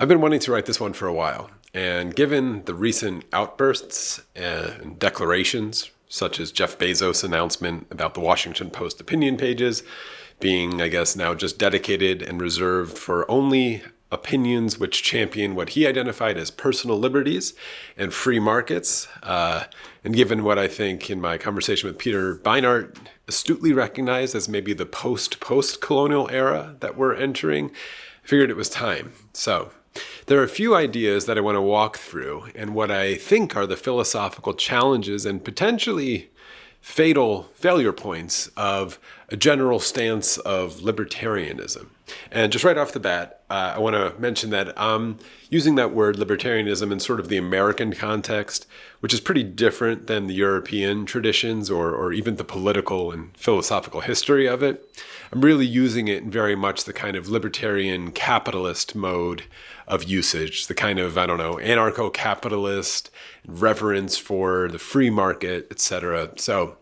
I've been wanting to write this one for a while, and given the recent outbursts and declarations, such as Jeff Bezos' announcement about the Washington Post opinion pages being, I guess, now just dedicated and reserved for only opinions which champion what he identified as personal liberties and free markets, and given what I think in my conversation with Peter Beinart astutely recognized as maybe the post-colonial era that we're entering, I figured it was time. So there are a few ideas that I want to walk through and what I think are the philosophical challenges and potentially fatal failure points of a general stance of libertarianism. And just right off the bat, I want to mention that I'm using that word libertarianism in sort of the American context, which is pretty different than the European traditions or even the political and philosophical history of it. I'm really using it in very much the kind of libertarian capitalist mode of usage, the kind of, anarcho-capitalist reverence for the free market, etc. So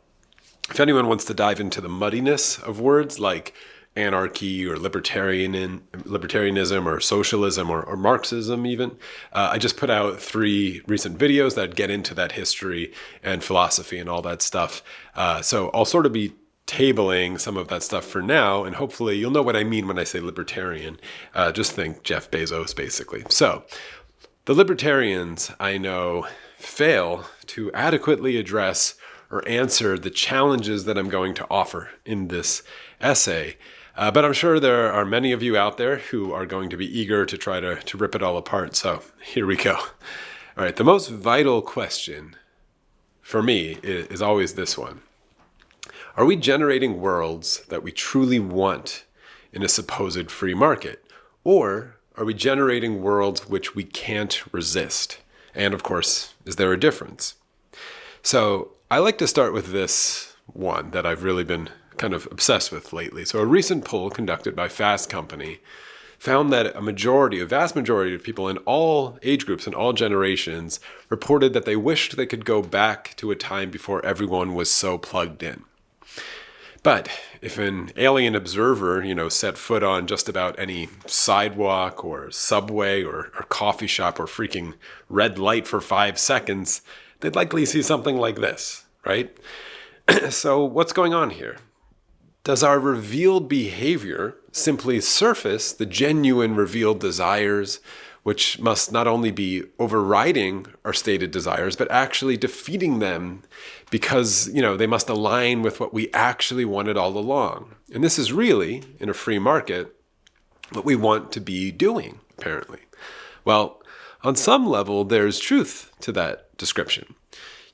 if anyone wants to dive into the muddiness of words like anarchy or libertarianism or socialism or Marxism even, I just put out 3 recent videos that get into that history and philosophy and all that stuff. So I'll sort of be tabling some of that stuff for now, and hopefully you'll know what I mean when I say libertarian. Just think Jeff Bezos, basically. So the libertarians, I know, fail to adequately address or answer the challenges that I'm going to offer in this essay. But I'm sure there are many of you out there who are going to be eager to try to rip it all apart. So here we go. All right, the most vital question for me is always this one. Are we generating worlds that we truly want in a supposed free market? Or are we generating worlds which we can't resist? And of course, is there a difference? So I like to start with this one that I've really been kind of obsessed with lately. So a recent poll conducted by Fast Company found that a vast majority of people in all age groups and all generations reported that they wished they could go back to a time before everyone was so plugged in. But if an alien observer, set foot on just about any sidewalk or subway or coffee shop or freaking red light for 5 seconds, they'd likely see something like this, right? So what's going on here? Does our revealed behavior simply surface the genuine revealed desires, which must not only be overriding our stated desires, but actually defeating them because, they must align with what we actually wanted all along? And this is really, in a free market, what we want to be doing, apparently. Well, on some level, there's truth to that description.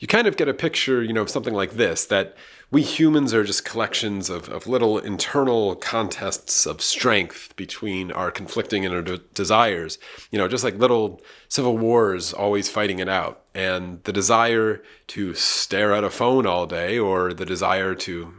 You kind of get a picture, of something like this, that we humans are just collections of little internal contests of strength between our conflicting and our desires, just like little civil wars always fighting it out. And the desire to stare at a phone all day, or the desire to,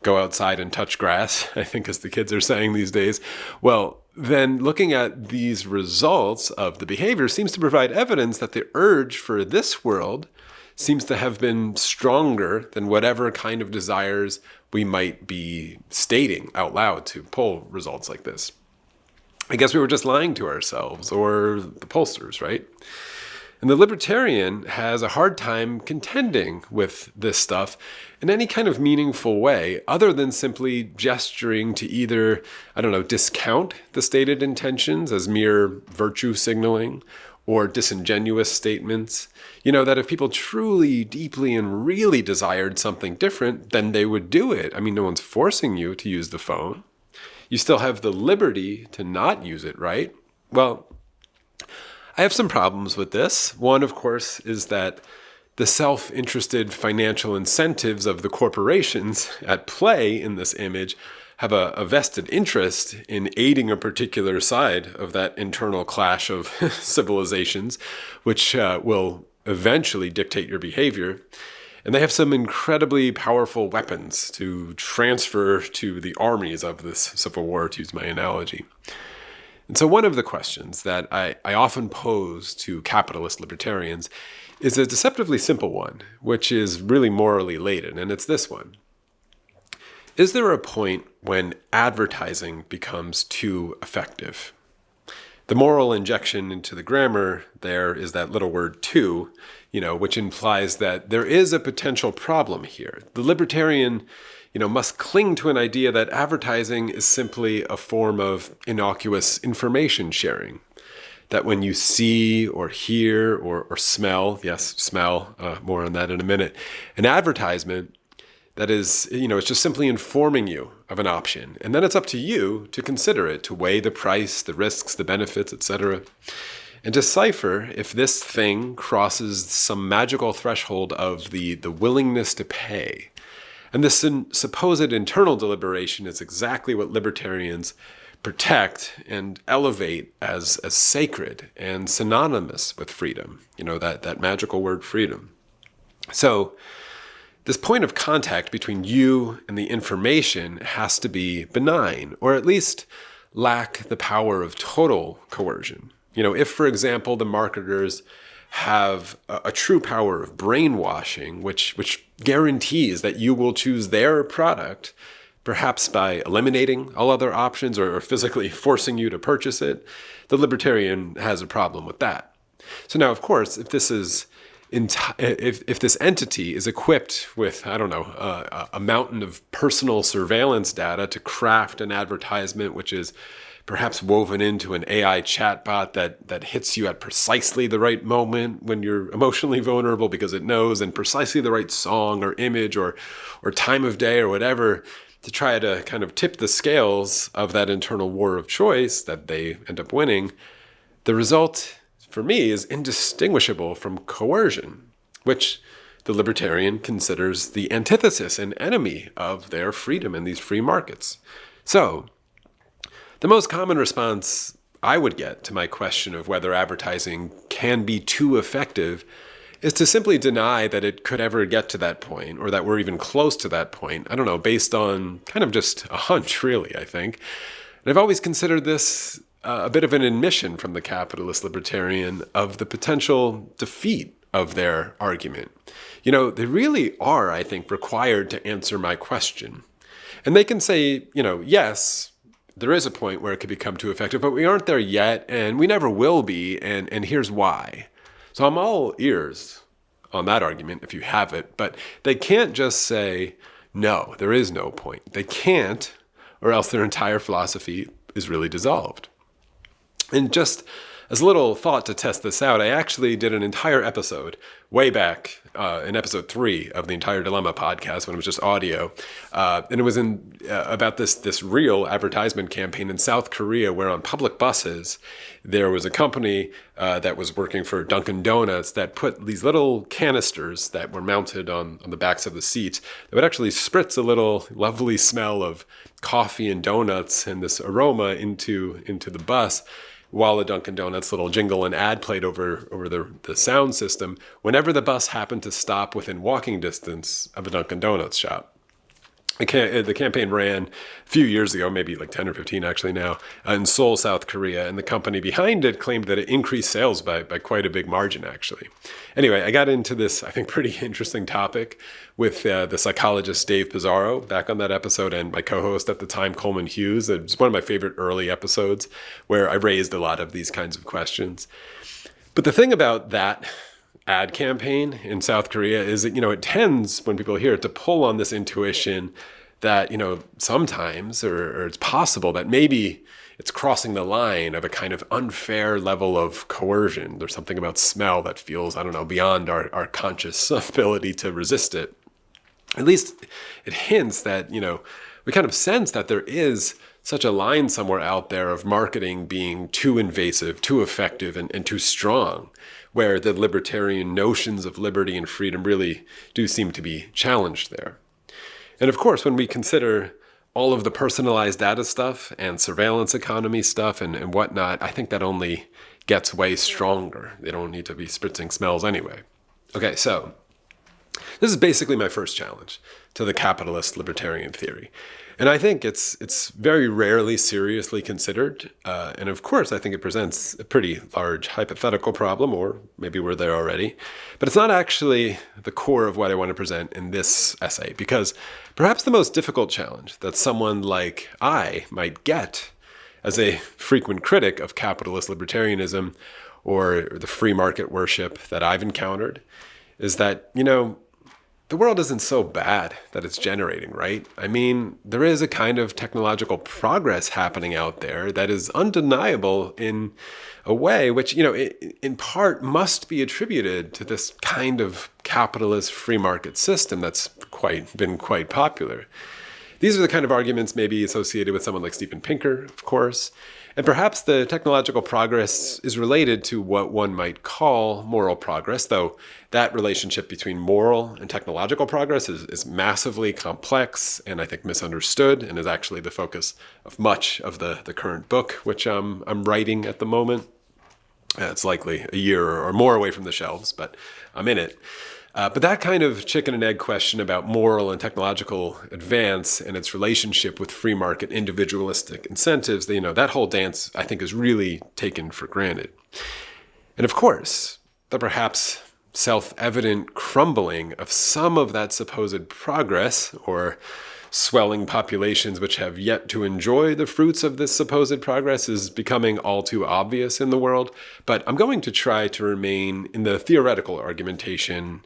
go outside and touch grass, I think as the kids are saying these days, well, then looking at these results of the behavior seems to provide evidence that the urge for this world seems to have been stronger than whatever kind of desires we might be stating out loud to poll results like this. I guess we were just lying to ourselves or the pollsters, right? And the libertarian has a hard time contending with this stuff in any kind of meaningful way other than simply gesturing to either, discount the stated intentions as mere virtue signaling or disingenuous statements, that if people truly, deeply, and really desired something different, then they would do it. No one's forcing you to use the phone. You still have the liberty to not use it, right? Well, I have some problems with this. One, of course, is that the self-interested financial incentives of the corporations at play in this image have a vested interest in aiding a particular side of that internal clash of civilizations, which will eventually dictate your behavior. And they have some incredibly powerful weapons to transfer to the armies of this civil war, to use my analogy. And so one of the questions that I often pose to capitalist libertarians is a deceptively simple one, which is really morally laden, and it's this one. Is there a point when advertising becomes too effective? The moral injection into the grammar there is that little word to, which implies that there is a potential problem here. The libertarian, must cling to an idea that advertising is simply a form of innocuous information sharing. That when you see or hear or smell, yes, smell, more on that in a minute, an advertisement, that is, it's just simply informing you of an option. And then it's up to you to consider it, to weigh the price, the risks, the benefits, etc. And decipher if this thing crosses some magical threshold of the willingness to pay. And this supposed internal deliberation is exactly what libertarians protect and elevate as sacred and synonymous with freedom. That magical word freedom. So this point of contact between you and the information has to be benign, or at least lack the power of total coercion. If, for example, the marketers have a true power of brainwashing, which guarantees that you will choose their product, perhaps by eliminating all other options or physically forcing you to purchase it, the libertarian has a problem with that. So now, of course, if this entity is equipped with, a mountain of personal surveillance data to craft an advertisement which is perhaps woven into an AI chatbot that hits you at precisely the right moment when you're emotionally vulnerable because it knows, and precisely the right song or image or time of day or whatever to try to kind of tip the scales of that internal war of choice that they end up winning, the result for me is indistinguishable from coercion, which the libertarian considers the antithesis and enemy of their freedom in these free markets. So, the most common response I would get to my question of whether advertising can be too effective is to simply deny that it could ever get to that point, or that we're even close to that point. Based on kind of just a hunch, really, I think. And I've always considered this a bit of an admission from the capitalist libertarian of the potential defeat of their argument. They really are, I think, required to answer my question. And they can say, yes, there is a point where it could become too effective, but we aren't there yet, and we never will be, and here's why. So I'm all ears on that argument if you have it, but they can't just say, no, there is no point. They can't, or else their entire philosophy is really dissolved. And just as a little thought to test this out, I actually did an entire episode way back in episode 3 of the Entire Dilemma podcast when it was just audio. And it was about this real advertisement campaign in South Korea where on public buses, there was a company that was working for Dunkin' Donuts that put these little canisters that were mounted on the backs of the seats that would actually spritz a little lovely smell of coffee and donuts and this aroma into the bus, while the Dunkin' Donuts little jingle and ad played over the sound system whenever the bus happened to stop within walking distance of a Dunkin' Donuts shop. The campaign ran a few years ago, maybe like 10 or 15 actually now, in Seoul, South Korea, and the company behind it claimed that it increased sales by quite a big margin, actually. Anyway, I got into this, I think, pretty interesting topic with the psychologist Dave Pizarro back on that episode, and my co-host at the time, Coleman Hughes. It was one of my favorite early episodes where I raised a lot of these kinds of questions. But the thing about that ad campaign in South Korea is that, it tends, when people hear it, to pull on this intuition that, sometimes, or it's possible that maybe it's crossing the line of a kind of unfair level of coercion. There's something about smell that feels, beyond our conscious ability to resist it. At least it hints that, we kind of sense that there is such a line somewhere out there of marketing being too invasive, too effective, and too strong, where the libertarian notions of liberty and freedom really do seem to be challenged there. And of course, when we consider all of the personalized data stuff and surveillance economy stuff and whatnot, I think that only gets way stronger. They don't need to be spritzing smells anyway. Okay, so this is basically my first challenge to the capitalist libertarian theory. And I think it's very rarely seriously considered. And of course, I think it presents a pretty large hypothetical problem, or maybe we're there already. But it's not actually the core of what I want to present in this essay, because perhaps the most difficult challenge that someone like I might get as a frequent critic of capitalist libertarianism or the free market worship that I've encountered, is that, the world isn't so bad that it's generating, right? I mean, there is a kind of technological progress happening out there that is undeniable in a way which, in part must be attributed to this kind of capitalist free market system that's been quite popular. These are the kind of arguments maybe associated with someone like Steven Pinker, of course. And perhaps the technological progress is related to what one might call moral progress, though that relationship between moral and technological progress is massively complex and I think misunderstood, and is actually the focus of much of the current book, which I'm writing at the moment. It's likely a year or more away from the shelves, but I'm in it. But that kind of chicken and egg question about moral and technological advance and its relationship with free market individualistic incentives, that whole dance, I think, is really taken for granted. And of course, the perhaps self-evident crumbling of some of that supposed progress, or swelling populations which have yet to enjoy the fruits of this supposed progress, is becoming all too obvious in the world. But I'm going to try to remain in the theoretical argumentation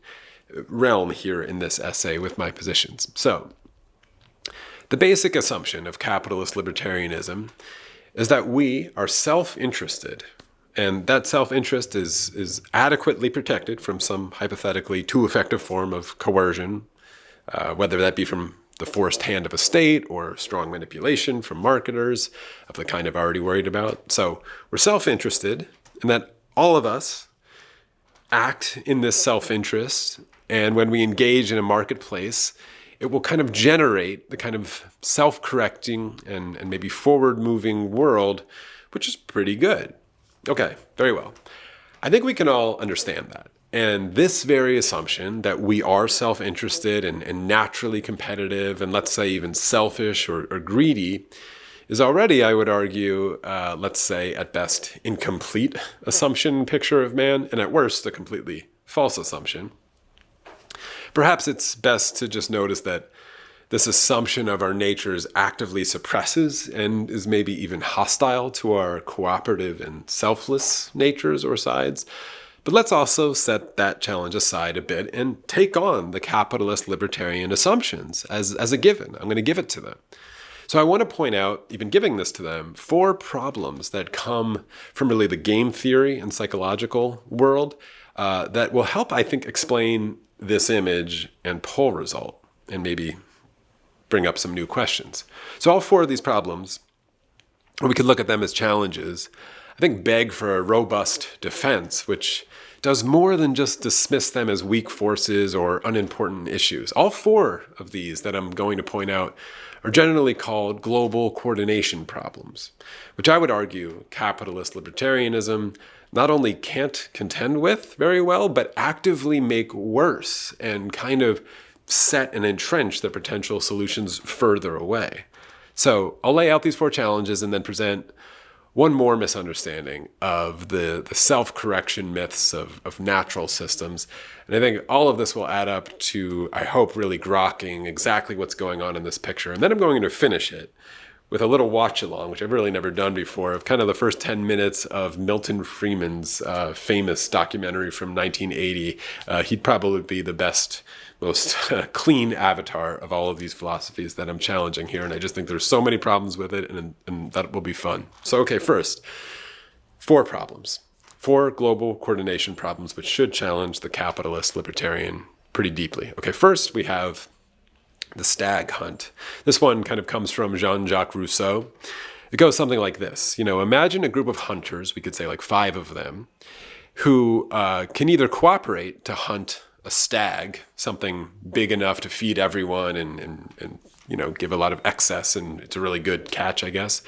realm here in this essay with my positions. So, the basic assumption of capitalist libertarianism is that we are self-interested, and that self-interest is adequately protected from some hypothetically too effective form of coercion, whether that be from the forced hand of a state or strong manipulation from marketers of the kind I've already worried about. So we're self-interested, and that all of us act in this self-interest, and when we engage in a marketplace, it will kind of generate the kind of self-correcting and maybe forward-moving world, which is pretty good. Okay, very well. I think we can all understand that. And this very assumption that we are self-interested and naturally competitive and, let's say, even selfish or greedy is already, I would argue, let's say, at best, incomplete assumption picture of man, and at worst, a completely false assumption. Perhaps it's best to just notice that this assumption of our natures actively suppresses and is maybe even hostile to our cooperative and selfless natures or sides. But let's also set that challenge aside a bit and take on the capitalist libertarian assumptions as a given. I'm going to give it to them. So I want to point out, even giving this to them, 4 problems that come from really the game theory and psychological world that will help, I think, explain this image and poll result, and maybe bring up some new questions. So all 4 of these problems, we could look at them as challenges, I think beg for a robust defense, which does more than just dismiss them as weak forces or unimportant issues. All 4 of these that I'm going to point out are generally called global coordination problems, which I would argue capitalist libertarianism not only can't contend with very well, but actively make worse and kind of set and entrench the potential solutions further away. So I'll lay out these 4 challenges and then present one more misunderstanding of the self-correction myths of natural systems. And I think all of this will add up to, I hope, really grokking exactly what's going on in this picture. And then I'm going to finish it with a little watch-along, which I've really never done before, of kind of the first 10 minutes of Milton Friedman's famous documentary from 1980. He'd probably be the best, most clean avatar of all of these philosophies that I'm challenging here. And I just think there's so many problems with it, and that will be fun. So, okay, first, 4 problems. 4 global coordination problems which should challenge the capitalist libertarian pretty deeply. Okay, first we have the Stag Hunt. This one kind of comes from Jean-Jacques Rousseau. It goes something like this. Imagine a group of hunters, we could say like 5 of them, who can either cooperate to hunt a stag, something big enough to feed everyone and give a lot of excess, and it's a really good catch, I guess.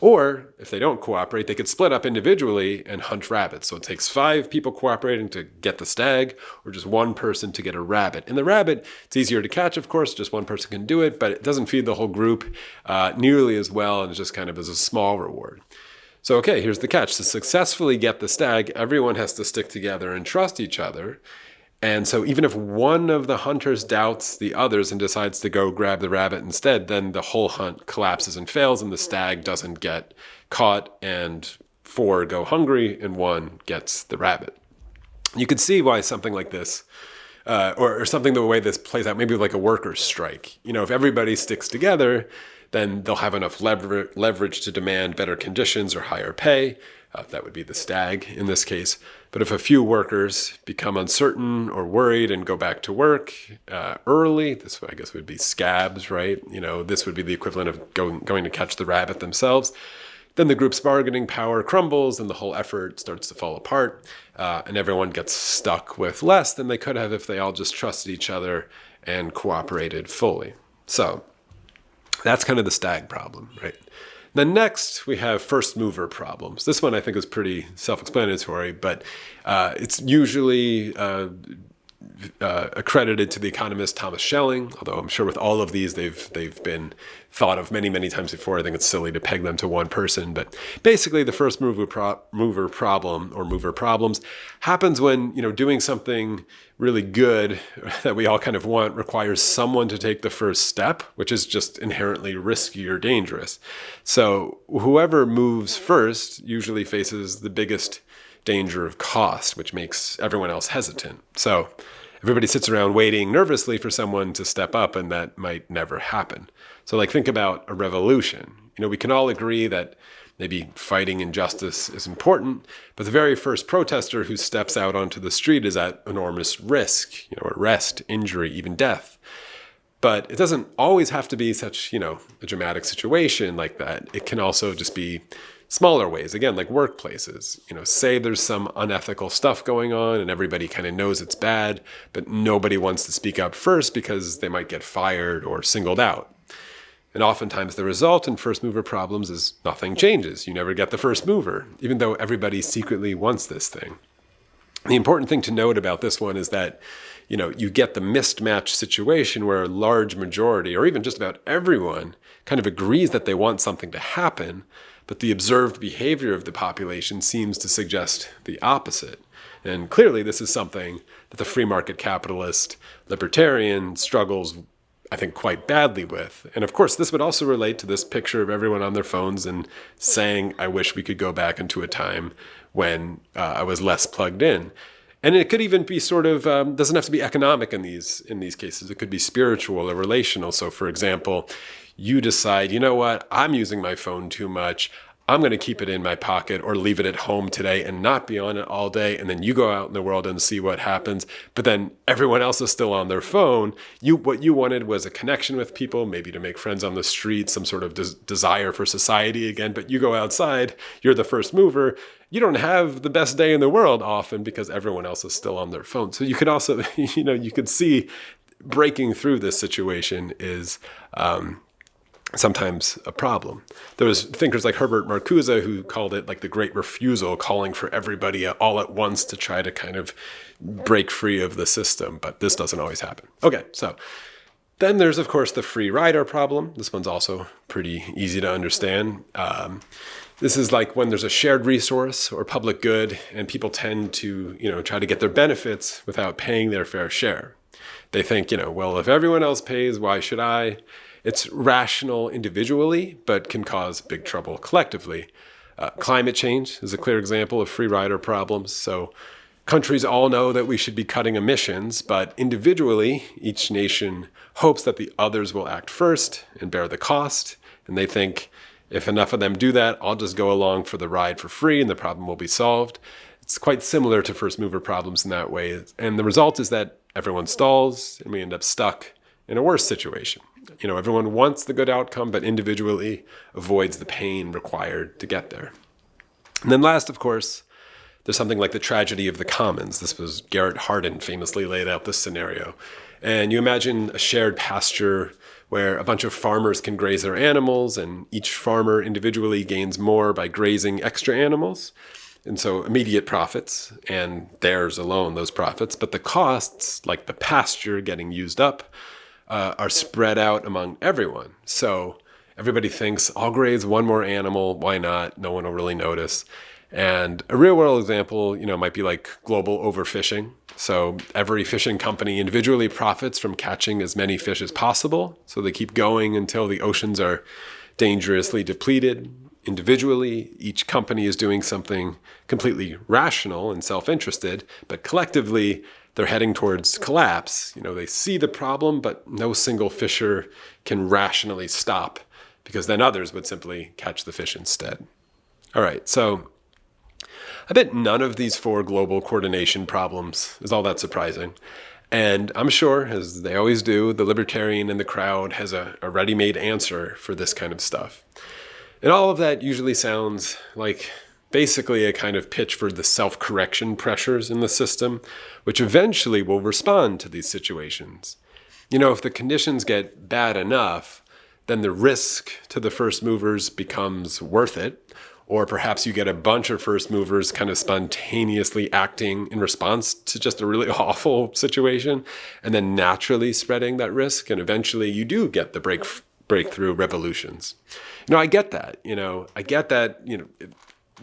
Or if they don't cooperate, they could split up individually and hunt rabbits. So it takes 5 people cooperating to get the stag, or just 1 person to get a rabbit. And the rabbit, it's easier to catch, of course, just 1 person can do it, but it doesn't feed the whole group nearly as well, and it just kind of is a small reward. So, okay, here's the catch. To successfully get the stag, everyone has to stick together and trust each other. And so even if one of the hunters doubts the others and decides to go grab the rabbit instead, then the whole hunt collapses and fails, and the stag doesn't get caught, and 4 go hungry and 1 gets the rabbit. You can see why something like this, or something the way this plays out, maybe like a workers' strike. If everybody sticks together, then they'll have enough leverage to demand better conditions or higher pay. That would be the stag in this case. But if a few workers become uncertain or worried and go back to work early, this I guess would be scabs, right? This would be the equivalent of going to catch the rabbit themselves. Then the group's bargaining power crumbles and the whole effort starts to fall apart, and everyone gets stuck with less than they could have if they all just trusted each other and cooperated fully. So that's kind of the stag problem, right? Then next, we have first mover problems. This one I think is pretty self-explanatory, but it's usually accredited to the economist Thomas Schelling, although I'm sure with all of these they've been thought of many, many times before. I think it's silly to peg them to one person. But basically the first mover problem or mover problems happens when, doing something really good that we all kind of want requires someone to take the first step, which is just inherently risky or dangerous. So whoever moves first usually faces the biggest danger of cost, which makes everyone else hesitant. So everybody sits around waiting nervously for someone to step up, and that might never happen. So think about a revolution. We can all agree that maybe fighting injustice is important, but the very first protester who steps out onto the street is at enormous risk, arrest, injury, even death. But it doesn't always have to be such, a dramatic situation like that. It can also just be smaller ways, again, like workplaces. Say there's some unethical stuff going on and everybody kind of knows it's bad, but nobody wants to speak up first because they might get fired or singled out. And oftentimes the result in first mover problems is nothing changes. You never get the first mover, even though everybody secretly wants this thing. The important thing to note about this one is that, you get the mismatched situation where a large majority, or even just about everyone, kind of agrees that they want something to happen, but the observed behavior of the population seems to suggest the opposite. And clearly this is something that the free market capitalist libertarian struggles, I think, quite badly with. And of course, this would also relate to this picture of everyone on their phones and saying, I wish we could go back into a time when I was less plugged in. And it could even be sort of, doesn't have to be economic in these cases. It could be spiritual or relational. So for example, you decide, I'm using my phone too much. I'm going to keep it in my pocket or leave it at home today and not be on it all day. And then you go out in the world and see what happens. But then everyone else is still on their phone. What you wanted was a connection with people, maybe to make friends on the street, some sort of desire for society again. But you go outside, you're the first mover. You don't have the best day in the world often because everyone else is still on their phone. So you could also, you could see breaking through this situation is sometimes a problem. There was thinkers like Herbert Marcuse who called it like the great refusal, calling for everybody all at once to try to kind of break free of the system. But this doesn't always happen. Okay, so then there's, of course, the free rider problem. This one's also pretty easy to understand. This is like when there's a shared resource or public good and people tend to, try to get their benefits without paying their fair share. They think, well, if everyone else pays, why should I? It's rational individually, but can cause big trouble collectively. Climate change is a clear example of free rider problems. So countries all know that we should be cutting emissions, but individually, each nation hopes that the others will act first and bear the cost. And they think, if enough of them do that, I'll just go along for the ride for free and the problem will be solved. It's quite similar to first mover problems in that way. And the result is that everyone stalls and we end up stuck in a worse situation. Everyone wants the good outcome, but individually avoids the pain required to get there. And then last, of course, there's something like the tragedy of the commons. This was Garrett Hardin famously laid out this scenario. And you imagine a shared pasture where a bunch of farmers can graze their animals, and each farmer individually gains more by grazing extra animals. And so immediate profits, and theirs alone, those profits. But the costs, like the pasture getting used up, are spread out among everyone. So everybody thinks, I'll graze one more animal, why not? No one will really notice. And a real world example, might be like global overfishing. So every fishing company individually profits from catching as many fish as possible. So they keep going until the oceans are dangerously depleted. Individually, each company is doing something completely rational and self-interested, but collectively, they're heading towards collapse. They see the problem, but no single fisher can rationally stop, because then others would simply catch the fish instead. All right, so I bet none of these 4 global coordination problems is all that surprising. And I'm sure, as they always do, the libertarian in the crowd has a ready-made answer for this kind of stuff. And all of that usually sounds like basically a kind of pitch for the self-correction pressures in the system, which eventually will respond to these situations. If the conditions get bad enough, then the risk to the first movers becomes worth it. Or perhaps you get a bunch of first movers kind of spontaneously acting in response to just a really awful situation, and then naturally spreading that risk. And eventually you do get the breakthrough revolutions. I get that. I get that,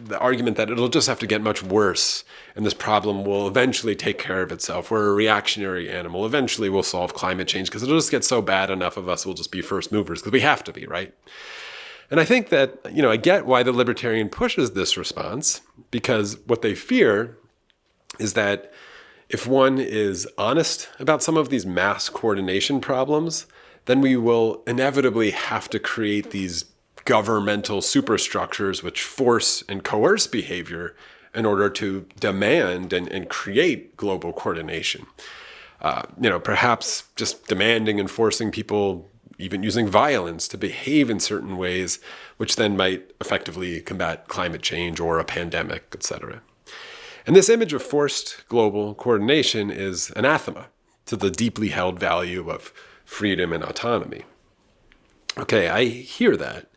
the argument that it'll just have to get much worse and this problem will eventually take care of itself. We're a reactionary animal. Eventually we'll solve climate change because it'll just get so bad enough of us will just be first movers because we have to be, right? And I think that, I get why the libertarian pushes this response, because what they fear is that if one is honest about some of these mass coordination problems, then we will inevitably have to create these governmental superstructures which force and coerce behavior in order to demand and create global coordination. Perhaps just demanding and forcing people, even using violence, to behave in certain ways, which then might effectively combat climate change or a pandemic, etc. And this image of forced global coordination is anathema to the deeply held value of freedom and autonomy. Okay, I hear that.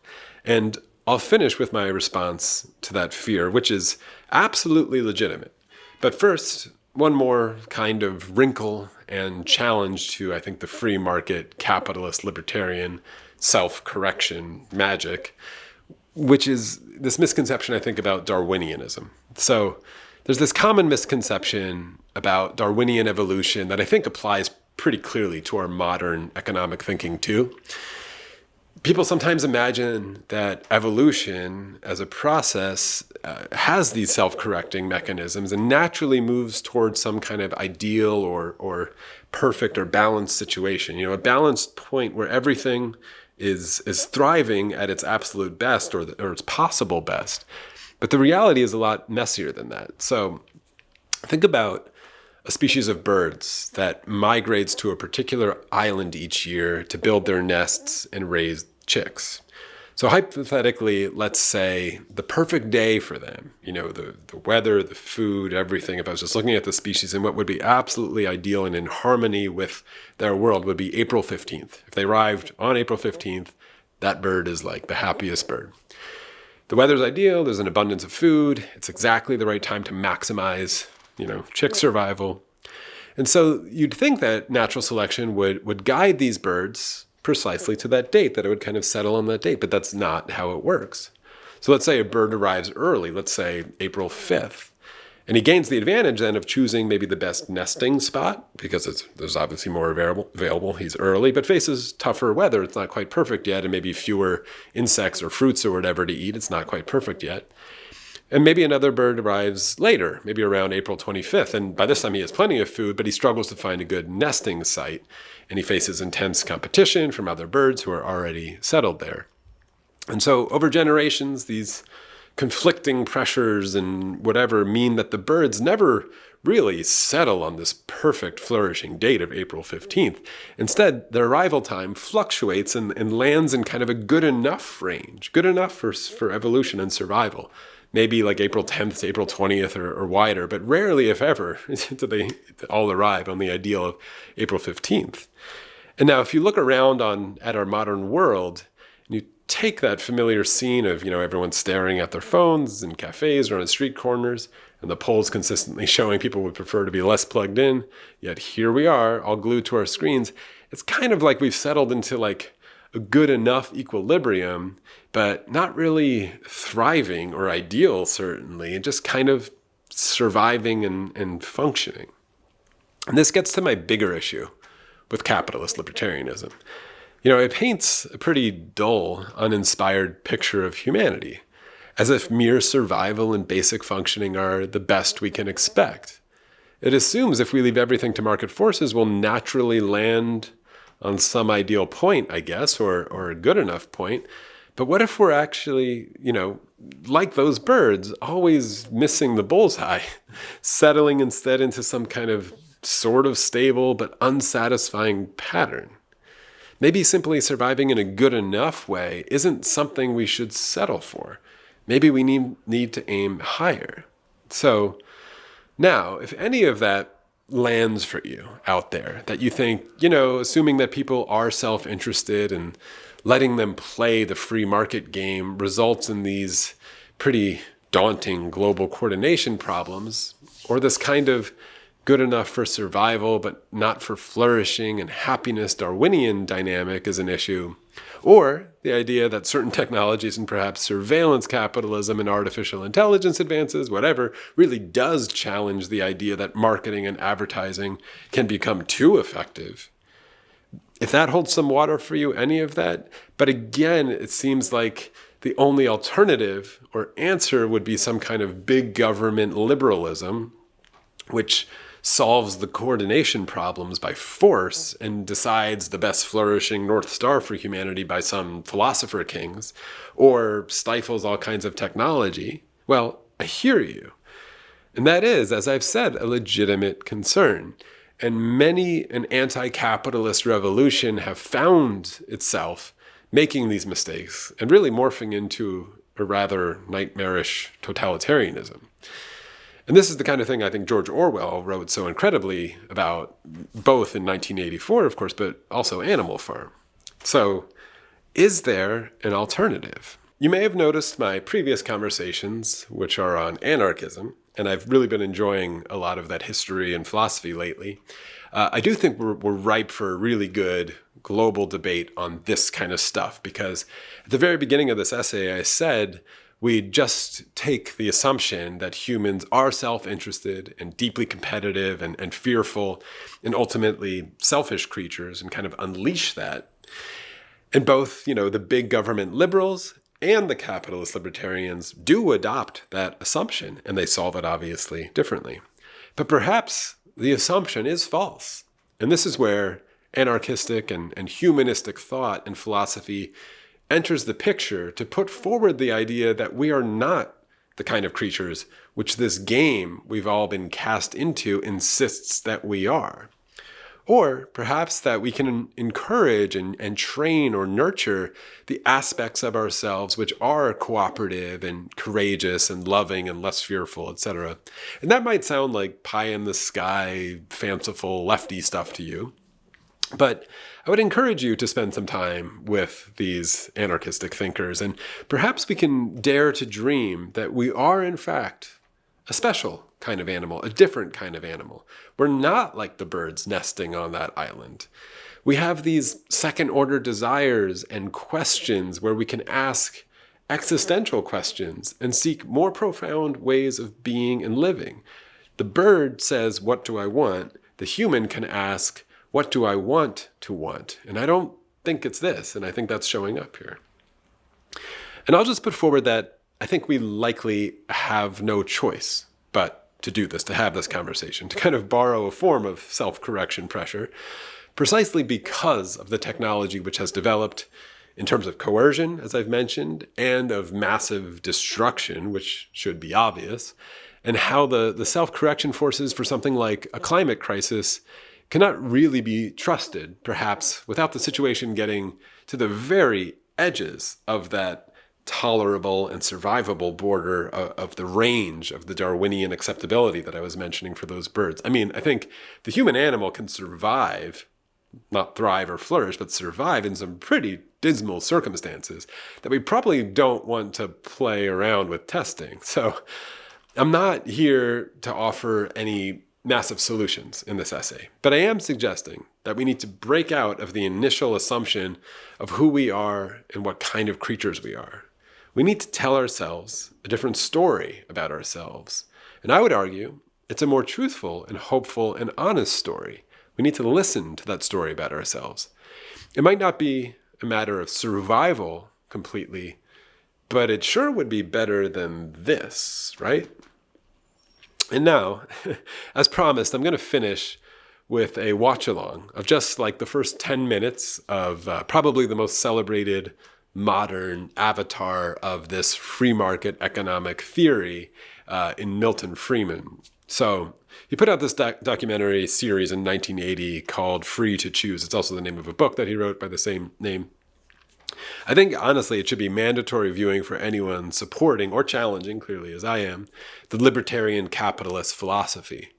And I'll finish with my response to that fear, which is absolutely legitimate. But first, one more kind of wrinkle and challenge to, I think, the free market, capitalist, libertarian, self-correction magic, which is this misconception, I think, about Darwinianism. So there's this common misconception about Darwinian evolution that I think applies pretty clearly to our modern economic thinking too. People sometimes imagine that evolution as a process has these self-correcting mechanisms and naturally moves towards some kind of ideal or perfect or balanced situation. A balanced point where everything is thriving at its absolute best or its possible best. But the reality is a lot messier than that. So think about a species of birds that migrates to a particular island each year to build their nests and raise chicks. So hypothetically, let's say the perfect day for them, the weather, the food, everything, if I was just looking at the species and what would be absolutely ideal and in harmony with their world would be April 15th. If they arrived on April 15th, that bird is like the happiest bird. The weather's ideal, there's an abundance of food, it's exactly the right time to maximize, chick survival. And so you'd think that natural selection would guide these birds precisely to that date, that it would kind of settle on that date, but that's not how it works. So let's say a bird arrives early, let's say April 5th, and he gains the advantage then of choosing maybe the best nesting spot because there's obviously more available. He's early, but faces tougher weather. It's not quite perfect yet, and maybe fewer insects or fruits or whatever to eat. It's not quite perfect yet. And maybe another bird arrives later, maybe around April 25th. And by this time he has plenty of food, but he struggles to find a good nesting site. And he faces intense competition from other birds who are already settled there. And so over generations, these conflicting pressures and whatever mean that the birds never really settle on this perfect flourishing date of April 15th. Instead, their arrival time fluctuates and lands in kind of a good enough range, good enough for evolution and survival. Maybe like April 10th to April 20th or wider, but rarely, if ever, do they all arrive on the ideal of April 15th. And now if you look around at our modern world, and you take that familiar scene of, everyone staring at their phones in cafes or on street corners, and the polls consistently showing people would prefer to be less plugged in, yet here we are, all glued to our screens. It's kind of like we've settled into like a good enough equilibrium, but not really thriving or ideal, certainly, and just kind of surviving and functioning. And this gets to my bigger issue with capitalist libertarianism. It paints a pretty dull, uninspired picture of humanity, as if mere survival and basic functioning are the best we can expect. It assumes if we leave everything to market forces, we'll naturally land on some ideal point, I guess, or a good enough point. But what if we're actually, like those birds, always missing the bullseye, settling instead into some kind of sort of stable but unsatisfying pattern? Maybe simply surviving in a good enough way isn't something we should settle for. Maybe we need to aim higher. So now, if any of that lands for you out there, that you think, assuming that people are self-interested and letting them play the free market game results in these pretty daunting global coordination problems, or this kind of good enough for survival but not for flourishing and happiness Darwinian dynamic is an issue, or the idea that certain technologies and perhaps surveillance capitalism and artificial intelligence advances, whatever, really does challenge the idea that marketing and advertising can become too effective. If that holds some water for you, any of that, but again, it seems like the only alternative or answer would be some kind of big government liberalism, which solves the coordination problems by force and decides the best flourishing North Star for humanity by some philosopher kings, or stifles all kinds of technology. Well, I hear you. And that is, as I've said, a legitimate concern. And many an anti-capitalist revolution have found itself making these mistakes and really morphing into a rather nightmarish totalitarianism. And this is the kind of thing I think George Orwell wrote so incredibly about, both in 1984, of course, but also Animal Farm. So, is there an alternative? You may have noticed my previous conversations, which are on anarchism, and I've really been enjoying a lot of that history and philosophy lately. I do think we're ripe for a really good global debate on this kind of stuff, because at the very beginning of this essay, I said we just take the assumption that humans are self-interested and deeply competitive and fearful and ultimately selfish creatures and kind of unleash that. And both, the big government liberals and the capitalist libertarians do adopt that assumption, and they solve it obviously differently. But perhaps the assumption is false. And this is where anarchistic and humanistic thought and philosophy enters the picture to put forward the idea that we are not the kind of creatures which this game we've all been cast into insists that we are. Or perhaps that we can encourage and train or nurture the aspects of ourselves which are cooperative and courageous and loving and less fearful, etc. And that might sound like pie-in-the-sky, fanciful, lefty stuff to you. But I would encourage you to spend some time with these anarchistic thinkers, and perhaps we can dare to dream that we are, in fact, a special kind of animal, a different kind of animal. We're not like the birds nesting on that island. We have these second-order desires and questions where we can ask existential questions and seek more profound ways of being and living. The bird says, "What do I want?" The human can ask, "What do I want to want?" And I don't think it's this, and I think that's showing up here. And I'll just put forward that I think we likely have no choice but to do this, to have this conversation, to kind of borrow a form of self-correction pressure, precisely because of the technology which has developed in terms of coercion, as I've mentioned, and of massive destruction, which should be obvious, and how the self-correction forces for something like a climate crisis cannot really be trusted, perhaps without the situation getting to the very edges of that tolerable and survivable border of the range of the Darwinian acceptability that I was mentioning for those birds. I mean, I think the human animal can survive, not thrive or flourish, but survive in some pretty dismal circumstances that we probably don't want to play around with testing. So I'm not here to offer any massive solutions in this essay, but I am suggesting that we need to break out of the initial assumption of who we are and what kind of creatures we are. We need to tell ourselves a different story about ourselves. And I would argue it's a more truthful and hopeful and honest story. We need to listen to that story about ourselves. It might not be a matter of survival completely, but it sure would be better than this, right? And now, as promised, I'm going to finish with a watch-along of just like the first 10 minutes of probably the most celebrated modern avatar of this free market economic theory in Milton Friedman. So he put out this documentary series in 1980 called Free to Choose. It's also the name of a book that he wrote by the same name. I think, honestly, it should be mandatory viewing for anyone supporting or challenging, clearly as I am, the libertarian capitalist philosophy.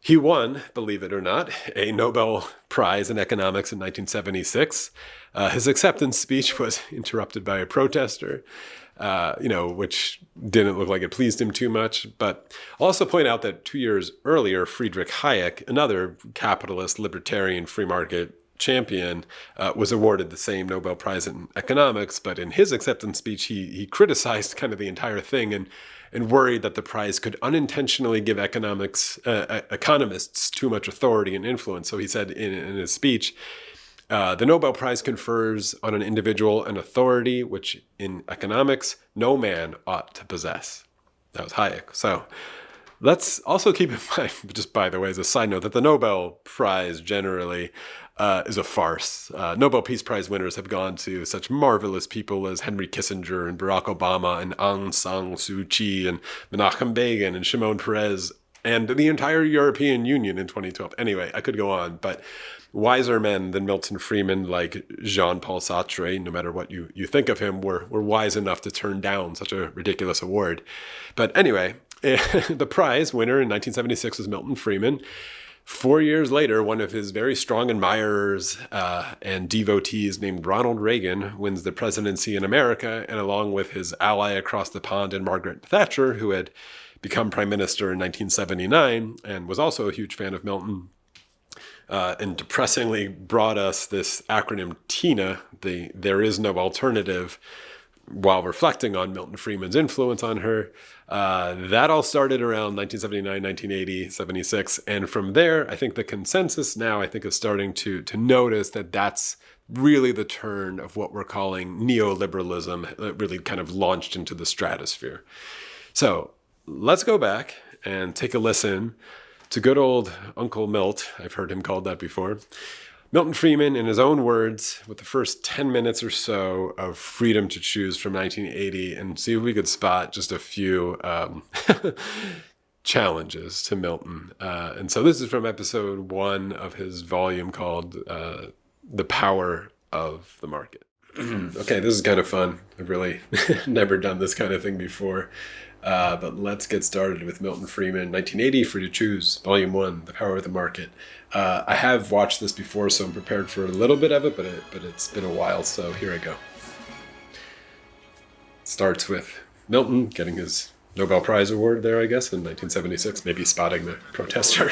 He won, believe it or not, a Nobel Prize in economics in 1976. His acceptance speech was interrupted by a protester, which didn't look like it pleased him too much. But I'll also point out that 2 years earlier, Friedrich Hayek, another capitalist, libertarian, free market champion, was awarded the same Nobel Prize in economics. But in his acceptance speech, he criticized kind of the entire thing and worried that the prize could unintentionally give economists too much authority and influence. So he said in his speech, the Nobel Prize confers on an individual an authority which in economics no man ought to possess. That was Hayek. So let's also keep in mind, just by the way, as a side note, that the Nobel Prize generally is a farce. Nobel Peace Prize winners have gone to such marvelous people as Henry Kissinger and Barack Obama and Aung San Suu Kyi and Menachem Begin and Shimon Peres and the entire European Union in 2012. Anyway, I could go on, but wiser men than Milton Friedman, like Jean-Paul Sartre, no matter what you think of him, were wise enough to turn down such a ridiculous award. But anyway, the prize winner in 1976 was Milton Friedman. 4 years later, one of his very strong admirers and devotees named Ronald Reagan wins the presidency in America, and along with his ally across the pond in Margaret Thatcher, who had become prime minister in 1979 and was also a huge fan of Milton, and depressingly brought us this acronym TINA, the There Is No Alternative, while reflecting on Milton Friedman's influence on her. That all started around 1979, 1980, 76. And from there, I think the consensus now, is starting to notice that that's really the turn of what we're calling neoliberalism, that really kind of launched into the stratosphere. So let's go back and take a listen to good old Uncle Milt. I've heard him called that before. Milton Friedman, in his own words, with the first 10 minutes or so of Freedom to Choose from 1980, and see if we could spot just a few challenges to Milton. And so this is from episode 1 of his volume called The Power of the Market. Okay, this is kind of fun. I've really never done this kind of thing before. But let's get started with Milton Friedman, 1980, Free to Choose, Volume 1, The Power of the Market. I have watched this before, so I'm prepared for a little bit of it, but it's been a while, so here I go. Starts with Milton getting his Nobel Prize Award there, I guess, in 1976, maybe spotting the protester.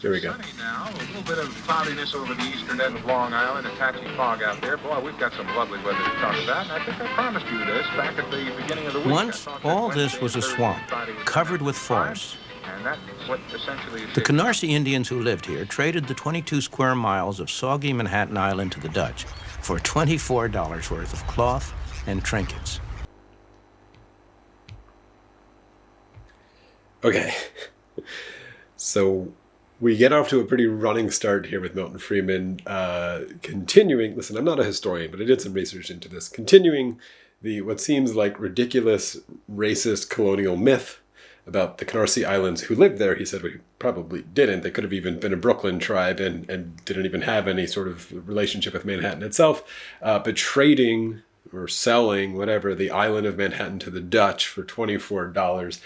Here we go. Now, a little bit of cloudiness over the eastern end of Long Island, a patchy fog out there. Boy, we've got some lovely weather to talk about, and I think I promised you this back at the beginning of the week. Once, all this was a swamp, covered with forest. And that's what essentially The Canarsie Indians who lived here traded the 22 square miles of soggy Manhattan Island to the Dutch for $24 worth of cloth and trinkets. Okay, so we get off to a pretty running start here with Milton Friedman, continuing, listen, I'm not a historian, but I did some research into this, continuing what seems like ridiculous, racist colonial myth about the Canarsie Islands who lived there. He said we probably didn't. They could have even been a Brooklyn tribe and didn't even have any sort of relationship with Manhattan itself, but trading or selling, whatever, the island of Manhattan to the Dutch for $24.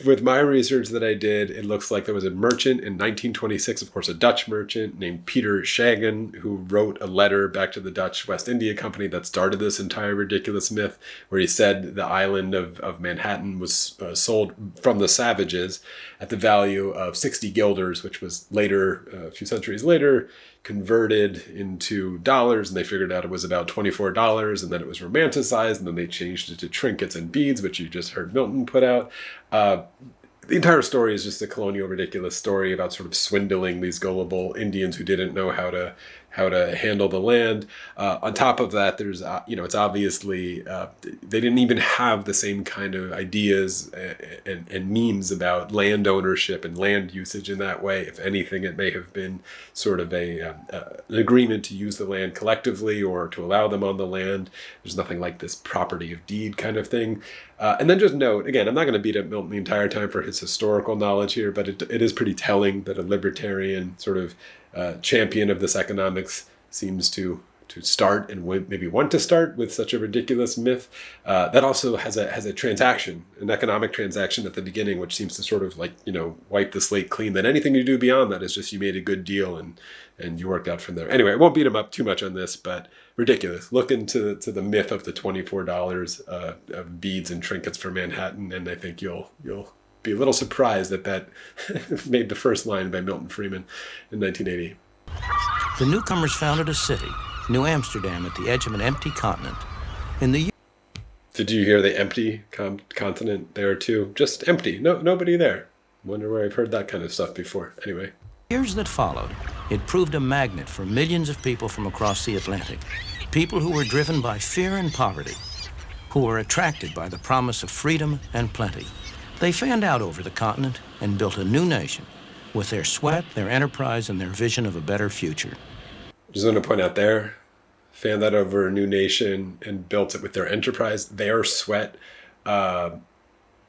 With my research that I did, it looks like there was a merchant in 1926, of course, a Dutch merchant named Peter Schagen, who wrote a letter back to the Dutch West India Company that started this entire ridiculous myth, where he said the island of Manhattan was sold from the savages at the value of 60 guilders, which was later, a few centuries later, converted into dollars, and they figured out it was about $24, and then it was romanticized, and then they changed it to trinkets and beads, which you just heard Milton put out. the entire story is just a colonial ridiculous story about sort of swindling these gullible Indians who didn't know how to handle the land. On top of that, there's it's obviously they didn't even have the same kind of ideas and memes about land ownership and land usage in that way. If anything, it may have been sort of an agreement to use the land collectively or to allow them on the land. There's nothing like this property of deed kind of thing. And then just note, again, I'm not going to beat up Milton the entire time for his historical knowledge here, but it is pretty telling that a libertarian sort of champion of this economics seems to start and maybe want to start with such a ridiculous myth. That also has a transaction, an economic transaction at the beginning, which seems to sort of like, wipe the slate clean. That anything you do beyond that is just you made a good deal and you worked out from there. Anyway, I won't beat him up too much on this, but ridiculous. Look into the myth of the $24 of beads and trinkets for Manhattan, and I think you'll be a little surprised that made the first line by Milton Friedman in 1980. The newcomers founded a city, New Amsterdam, at the edge of an empty continent. Did you hear the empty continent there too? Just empty. Nobody there. Wonder where I've heard that kind of stuff before. Anyway. Years that followed, it proved a magnet for millions of people from across the Atlantic. People who were driven by fear and poverty, who were attracted by the promise of freedom and plenty. They fanned out over the continent and built a new nation with their sweat, their enterprise, and their vision of a better future. Just want to point out there, fanned out over a new nation and built it with their enterprise, their sweat.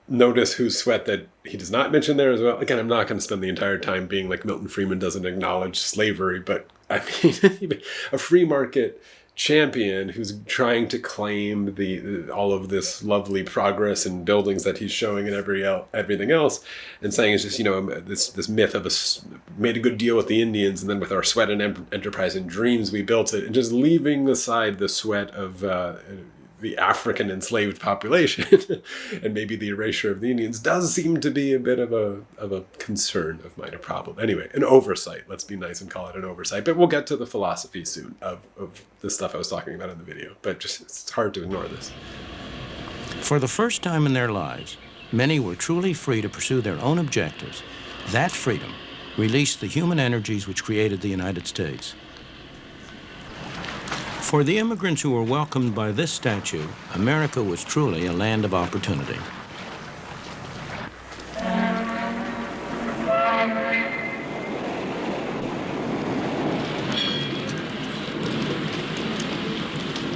Notice whose sweat that he does not mention there as well. Again, I'm not going to spend the entire time being like Milton Friedman doesn't acknowledge slavery, but I mean, a free market champion who's trying to claim all of this lovely progress and buildings that he's showing and everything else, and saying it's just this myth of made a good deal with the Indians, and then with our sweat and enterprise and dreams we built it, and just leaving aside the sweat of the African enslaved population and maybe the erasure of the Indians does seem to be a bit of a concern of mine, a problem. Anyway, an oversight. Let's be nice and call it an oversight. But we'll get to the philosophy soon of the stuff I was talking about in the video. But just it's hard to ignore this. For the first time in their lives, many were truly free to pursue their own objectives. That freedom released the human energies which created the United States. For the immigrants who were welcomed by this statue, America was truly a land of opportunity.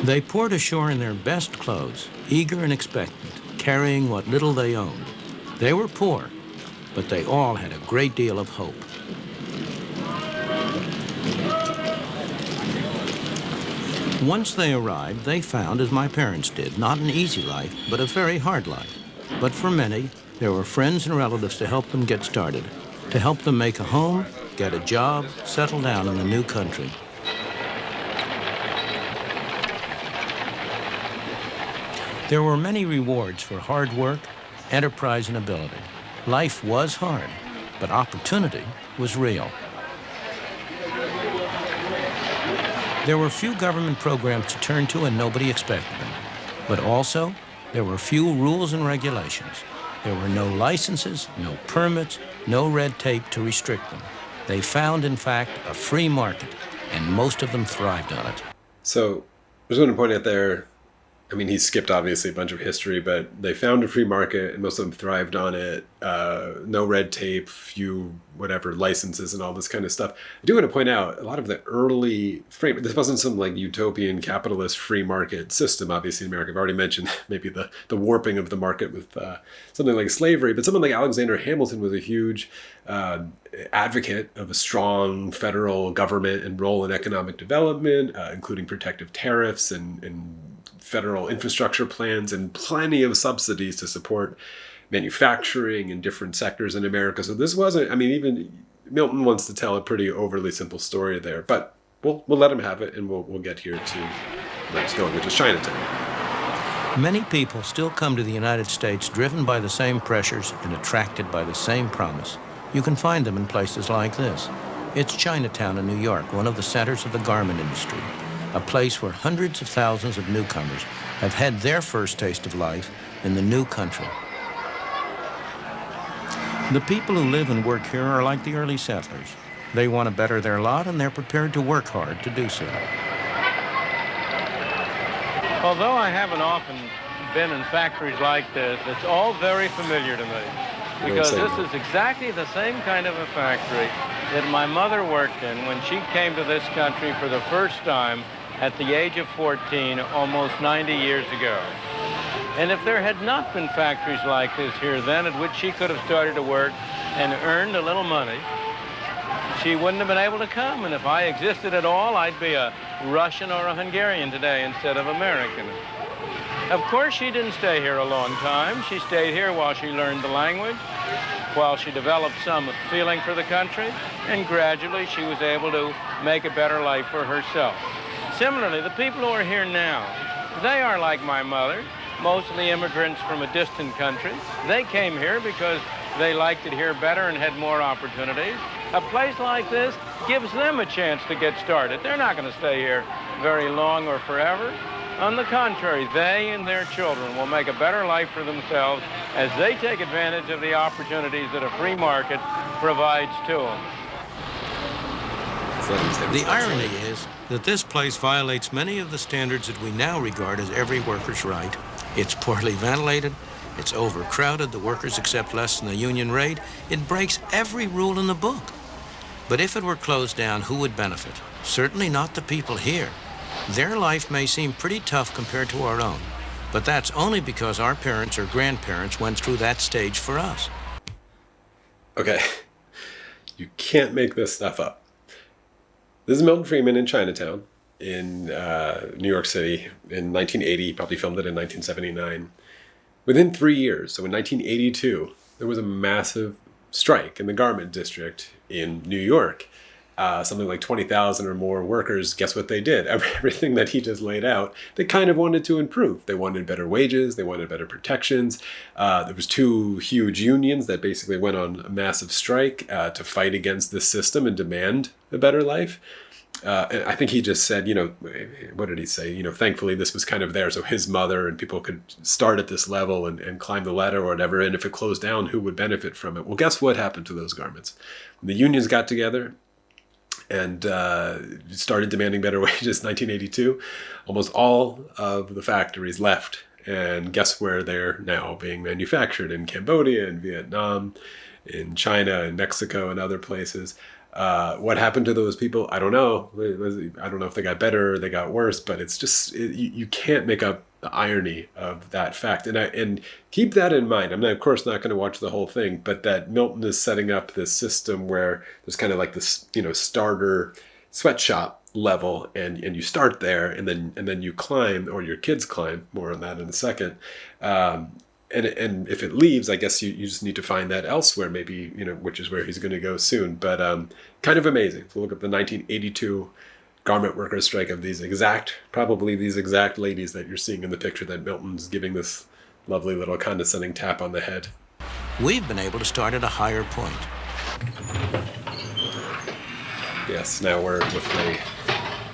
They poured ashore in their best clothes, eager and expectant, carrying what little they owned. They were poor, but they all had a great deal of hope. Once they arrived, they found, as my parents did, not an easy life, but a very hard life. But for many, there were friends and relatives to help them get started, to help them make a home, get a job, settle down in the new country. There were many rewards for hard work, enterprise, and ability. Life was hard, but opportunity was real. There were few government programs to turn to and nobody expected them. But also, there were few rules and regulations. There were no licenses, no permits, no red tape to restrict them. They found, in fact, a free market, and most of them thrived on it. So, I just want to point out there, I mean, he skipped obviously a bunch of history, but they found a free market and most of them thrived on it. No red tape, few whatever licenses and all this kind of stuff. I do want to point out a lot of the early frame. This wasn't some like utopian capitalist free market system. Obviously, in America, I've already mentioned maybe the warping of the market with something like slavery. But someone like Alexander Hamilton was a huge advocate of a strong federal government and role in economic development, including protective tariffs and federal infrastructure plans and plenty of subsidies to support manufacturing in different sectors in America. So this wasn't, I mean, even Milton wants to tell a pretty overly simple story there, but we'll let him have it, and we'll get here to where it's going, which is Chinatown. Many people still come to the United States driven by the same pressures and attracted by the same promise. You can find them in places like this. It's Chinatown in New York, one of the centers of the garment industry, a place where hundreds of thousands of newcomers have had their first taste of life in the new country. The people who live and work here are like the early settlers. They want to better their lot, and they're prepared to work hard to do so. Although I haven't often been in factories like this, it's all very familiar to me. Because this is exactly the same kind of a factory that my mother worked in when she came to this country for the first time at the age of 14, almost 90 years ago. And if there had not been factories like this here then, at which she could have started to work and earned a little money, she wouldn't have been able to come. And if I existed at all, I'd be a Russian or a Hungarian today instead of American. Of course, she didn't stay here a long time. She stayed here while she learned the language, while she developed some feeling for the country, and gradually she was able to make a better life for herself. Similarly, the people who are here now, they are like my mother, mostly immigrants from a distant country. They came here because they liked it here better and had more opportunities. A place like this gives them a chance to get started. They're not going to stay here very long or forever. On the contrary, they and their children will make a better life for themselves as they take advantage of the opportunities that a free market provides to them. The irony is that this place violates many of the standards that we now regard as every worker's right. It's poorly ventilated, it's overcrowded, the workers accept less than the union rate. It breaks every rule in the book. But if it were closed down, who would benefit? Certainly not the people here. Their life may seem pretty tough compared to our own, but that's only because our parents or grandparents went through that stage for us. Okay, you can't make this stuff up. This is Milton Friedman in Chinatown in New York City in 1980, probably filmed it in 1979. Within 3 years, so in 1982, there was a massive strike in the garment district in New York. Something like 20,000 or more workers, guess what they did? Everything that he just laid out, they kind of wanted to improve. They wanted better wages, they wanted better protections. There was 2 huge unions that basically went on a massive strike to fight against this system and demand a better life. And I think he just said, what did he say? Thankfully this was kind of there so his mother and people could start at this level and climb the ladder or whatever. And if it closed down, who would benefit from it? Well, guess what happened to those garments? When the unions got together and started demanding better wages in 1982, almost all of the factories left. And guess where they're now being manufactured? In Cambodia, in Vietnam, in China, in Mexico, and other places. What happened to those people? I don't know. I don't know if they got better or they got worse, but it's just, you can't make up the irony of that fact. And keep that in mind. I'm, of course, not going to watch the whole thing, but that Milton is setting up this system where there's kind of like this, starter sweatshop level, and you start there, and then you climb, or your kids climb. More on that in a second. And if it leaves, I guess you just need to find that elsewhere, maybe, which is where he's going to go soon. But kind of amazing. So look at the 1982 garment workers strike of probably these exact ladies that you're seeing in the picture that Milton's giving this lovely little condescending tap on the head. We've been able to start at a higher point. Yes, now we're with the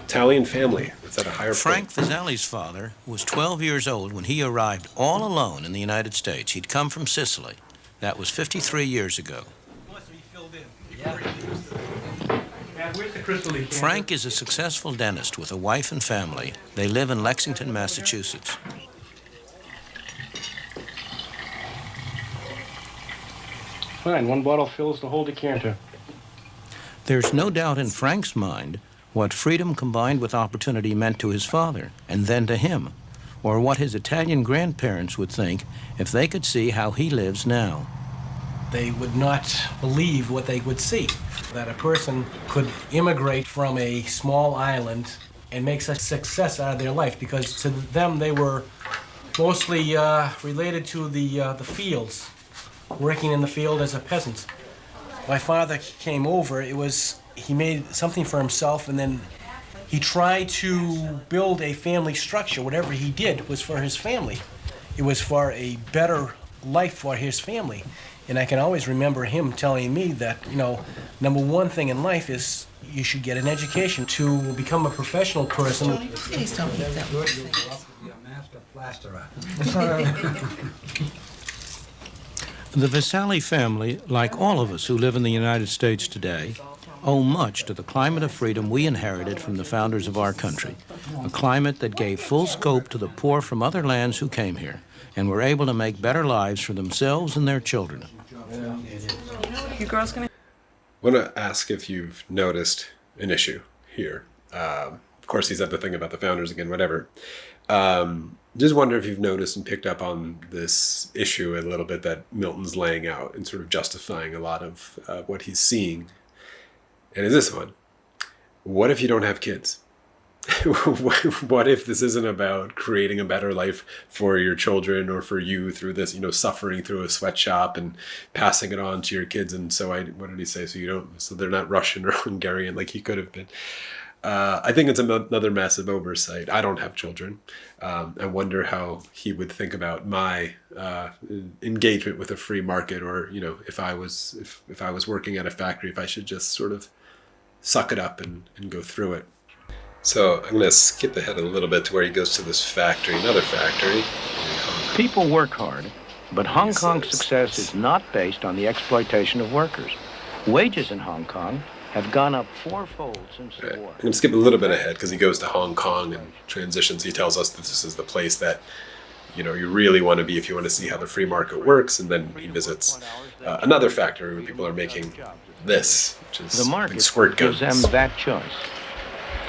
Italian family. It's at a higher Frank point. Fazeli's father was 12 years old when he arrived all alone in the United States. He'd come from Sicily. That was 53 years ago. Frank is a successful dentist with a wife and family. They live in Lexington, Massachusetts. Fine, 1 bottle fills the whole decanter. There's no doubt in Frank's mind what freedom combined with opportunity meant to his father, and then to him, or what his Italian grandparents would think if they could see how he lives now. They would not believe what they would see, that a person could immigrate from a small island and make such success out of their life, because to them they were mostly related to the fields, working in the field as a peasant. My father came over, he made something for himself, and then he tried to build a family structure. Whatever he did was for his family. It was for a better life for his family. And I can always remember him telling me that, number one thing in life is you should get an education to become a professional person. Tony, please don't eat that. Master plasterer. The Vasali family, like all of us who live in the United States today, owe much to the climate of freedom we inherited from the founders of our country, a climate that gave full scope to the poor from other lands who came here and were able to make better lives for themselves and their children. You girls gonna... I want to ask if you've noticed an issue here. Of course, he said the thing about the founders again, whatever. Just wonder if you've noticed and picked up on this issue a little bit that Milton's laying out and sort of justifying a lot of what he's seeing. And is this one? What if you don't have kids? What if this isn't about creating a better life for your children or for you through this, suffering through a sweatshop and passing it on to your kids? And so what did he say? So they're not Russian or Hungarian like he could have been. I think it's another massive oversight. I don't have children. I wonder how he would think about my engagement with a free market, or if I was working at a factory, if I should just sort of suck it up and go through it. So I'm going to skip ahead a little bit to where he goes to this factory, another factory in Hong Kong. People work hard, but Hong Kong's success is not based on the exploitation of workers. Wages in Hong Kong have gone up fourfold since the war. I'm going to skip a little bit ahead because he goes to Hong Kong and transitions. He tells us that this is the place that you really want to be if you want to see how the free market works. And then he visits another factory where people are making this, which is the market squirt guns. gives them that choice.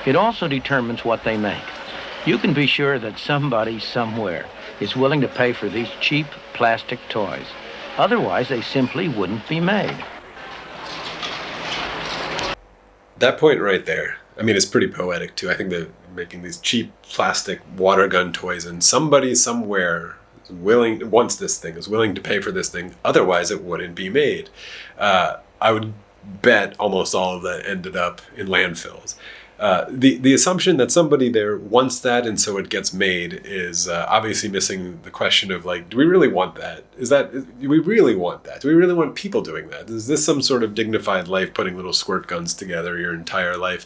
It also determines what they make. You can be sure that somebody somewhere is willing to pay for these cheap plastic toys. Otherwise, they simply wouldn't be made. That point right there, it's pretty poetic too. I think they're making these cheap plastic water gun toys, and somebody somewhere wants this thing, is willing to pay for this thing. Otherwise, it wouldn't be made. I would bet almost all of that ended up in landfills. The assumption that somebody there wants that and so it gets made is obviously missing the question of do we really want that? Do we really want that? Do we really want people doing that? Is this some sort of dignified life, putting little squirt guns together your entire life?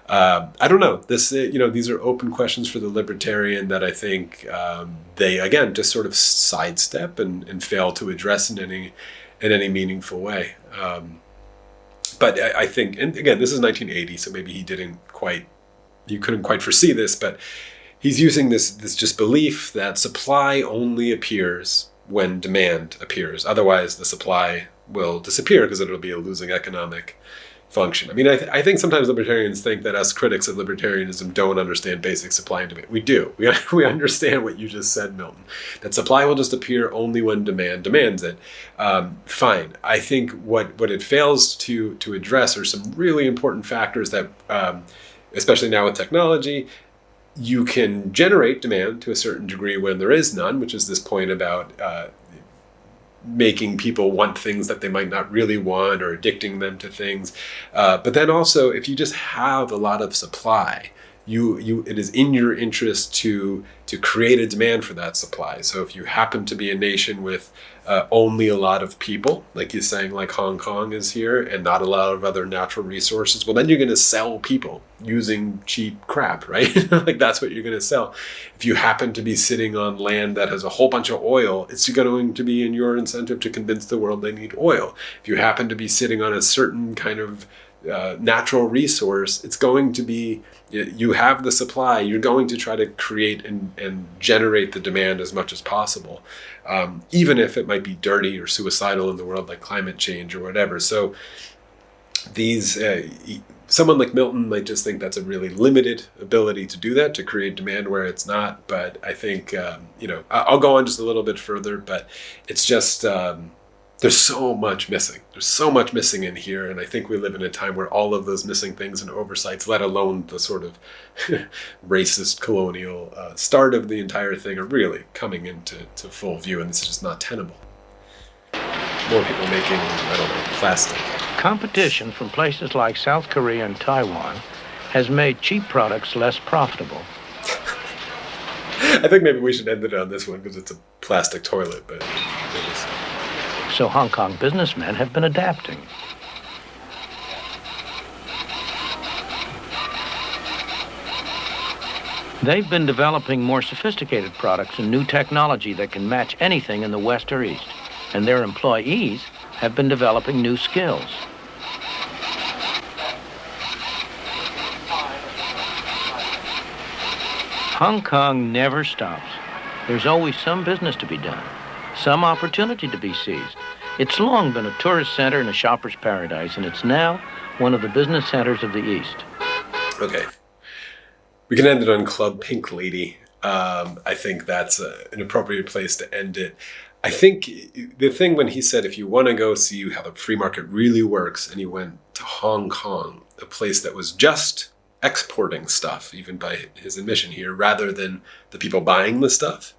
I don't know. These are open questions for the libertarian that I think they again just sort of sidestep and fail to address in any meaningful way. But I think, and again, this is 1980, so maybe you couldn't quite foresee this, but he's using this just belief that supply only appears when demand appears. Otherwise, the supply will disappear because it'll be a losing economic function. I think sometimes libertarians think that us critics of libertarianism don't understand basic supply and demand. We do. We understand what you just said, Milton, that supply will just appear only when demand demands it. Fine. I think what it fails to address are some really important factors that, especially now with technology, you can generate demand to a certain degree when there is none, which is this point about making people want things that they might not really want, or addicting them to things. But then also, if you just have a lot of supply, it is in your interest to create a demand for that supply. So if you happen to be a nation with only a lot of people, like he's saying, like Hong Kong is here, and not a lot of other natural resources, well, then you're going to sell people using cheap crap, right? That's what you're going to sell. If you happen to be sitting on land that has a whole bunch of oil, it's going to be in your incentive to convince the world they need oil. If you happen to be sitting on a certain kind of natural resource, it's going to be, you have the supply, you're going to try to create and generate the demand as much as possible, even if it might be dirty or suicidal in the world, like climate change or whatever. So someone like Milton might just think that's a really limited ability to do that, to create demand where it's not. But I think, I'll go on just a little bit further, but it's just, there's so much missing. There's so much missing in here, and I think we live in a time where all of those missing things and oversights, let alone the sort of racist colonial start of the entire thing, are really coming into full view, and this is just not tenable. More people making, plastic. Competition from places like South Korea and Taiwan has made cheap products less profitable. I think maybe we should end it on this one because it's a plastic toilet, but So Hong Kong businessmen have been adapting. They've been developing more sophisticated products and new technology that can match anything in the West or East. and their employees have been developing new skills. Hong Kong never stops. There's always some business to be done, some opportunity to be seized. It's long been a tourist center and a shopper's paradise, and it's now one of the business centers of the East. Okay. We can end it on Club Pink Lady. I think that's an appropriate place to end it. I think the thing when he said, if you want to go see how the free market really works, and he went to Hong Kong, a place that was just exporting stuff, even by his admission here, rather than the people buying the stuff,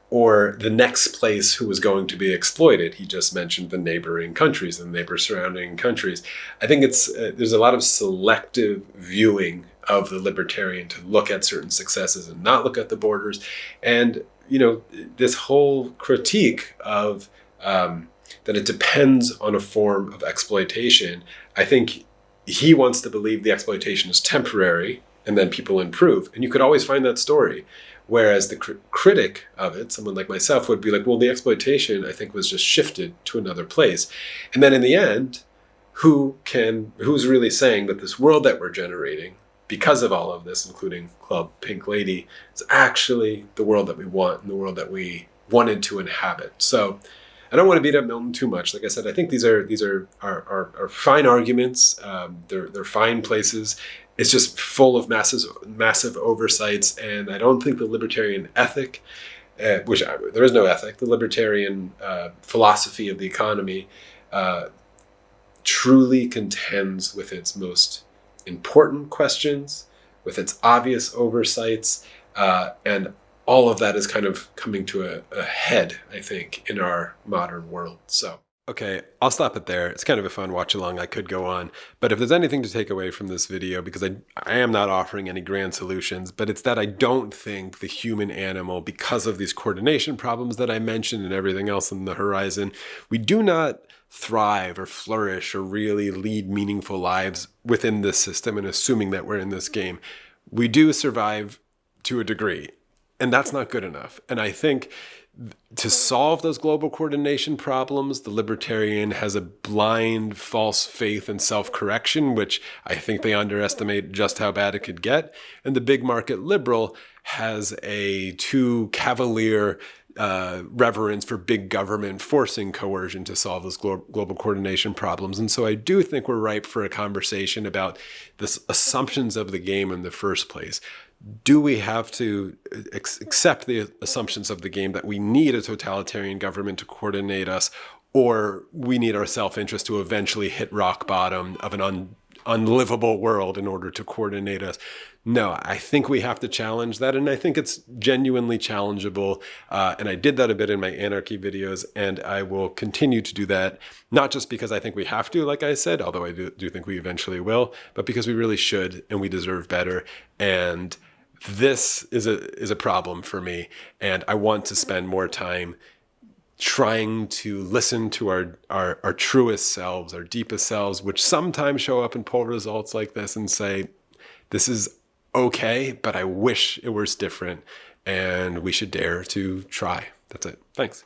or the next place who was going to be exploited. He just mentioned the neighboring countries and neighbor surrounding countries. I think it's there's a lot of selective viewing of the libertarian to look at certain successes and not look at the borders. And, you know, this whole critique of that it depends on a form of exploitation, I think he wants to believe the exploitation is temporary and then people improve. And you could always find that story. Whereas the critic of it, someone like myself, would be like, well, the exploitation, I think, was just shifted to another place. And then in the end, who's really saying that this world that we're generating, because of all of this, including Club Pink Lady, is actually the world that we want and the world that we wanted to inhabit? So I don't want to beat up Milton too much. Like I said, I think these are fine arguments. They're fine places. It's just full of massive oversights, and I don't think the libertarian ethic, there is no ethic, the libertarian philosophy of the economy truly contends with its most important questions, with its obvious oversights, and all of that is kind of coming to a head, I think, in our modern world. So, okay, I'll stop it there. It's kind of a fun watch along. I could go on, but if there's anything to take away from this video, because I am not offering any grand solutions, but it's that I don't think the human animal, because of these coordination problems that I mentioned and everything else on the horizon, we do not thrive or flourish or really lead meaningful lives within this system and assuming that we're in this game. We do survive to a degree, and that's not good enough. And I think to solve those global coordination problems, the libertarian has a blind, false faith in self-correction, which I think they underestimate just how bad it could get. And the big market liberal has a too cavalier reverence for big government forcing coercion to solve those global coordination problems. And so I do think we're ripe for a conversation about the assumptions of the game in the first place. Do we have to accept the assumptions of the game that we need a totalitarian government to coordinate us, or we need our self-interest to eventually hit rock bottom of an unlivable world in order to coordinate us? No, I think we have to challenge that, and I think it's genuinely challengeable. And I did that a bit in my anarchy videos, and I will continue to do that, not just because I think we have to, like I said, although I do think we eventually will, but because we really should, and we deserve better. And this is a problem for me, and I want to spend more time trying to listen to our truest selves, our deepest selves, which sometimes show up in poll results like this and say, this is okay, but I wish it was different, and we should dare to try. That's it. Thanks.